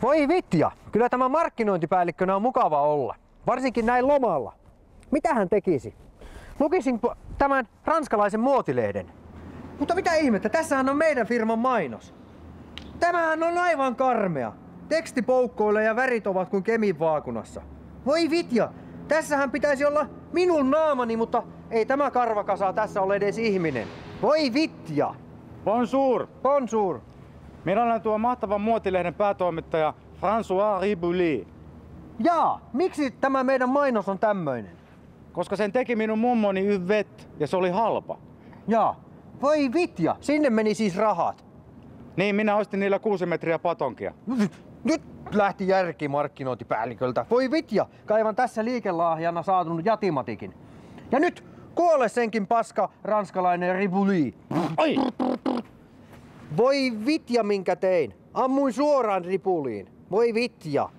Voi vitja, kyllä tämä markkinointipäällikkönä on mukava olla. Varsinkin näin lomalla. Mitä hän tekisi? Lukisin tämän ranskalaisen muotilehden. Mutta mitä ihmettä, tässähän on meidän firman mainos. Tämähän on aivan karmea. Teksti poukkoilee ja värit ovat kuin Kemin vaakunassa. Voi vitja, tässähän pitäisi olla minun naamani, mutta ei tämä karvakasa tässä ole edes ihminen. Voi vitja! Bonjour! Bonjour! Minä olen tuo mahtavan muotilehden päätoimittaja François Ribouly. Jaa, miksi tämä meidän mainos on tämmöinen? Koska sen teki minun mummoni Yvette ja se oli halpa. Jaa, voi vitja, sinne meni siis rahat. Niin, minä ostin niillä 6 metriä patonkia. Nyt lähti järki markkinointipäälliköltä. Voi vitja, kaivan tässä liikelahjana saadun jatimatikin. Ja nyt kuole senkin paska ranskalainen Ribouly. Ai! Voi vitja minkä tein. Ammuin suoraan Riboulyyn. Voi vitja.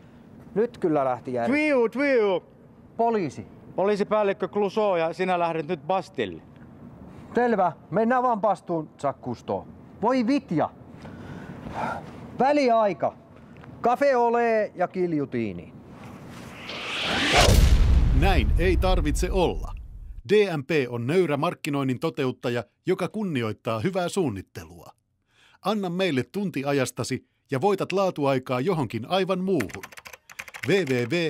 Nyt kyllä lähti järki. Twiu! Poliisi. Poliisipäällikkö Clouseau ja sinä lähdet nyt Bastille. Selvä, mennään vaan pastuun Jacques Voi vitja. Väliaika. Cafe ole ja kiljutiini. Näin ei tarvitse olla. DMP on nöyrä markkinoinnin toteuttaja, joka kunnioittaa hyvää suunnittelua. Anna meille tunti ajastasi ja voitat laatuaikaa johonkin aivan muuhun. www.dmp.fi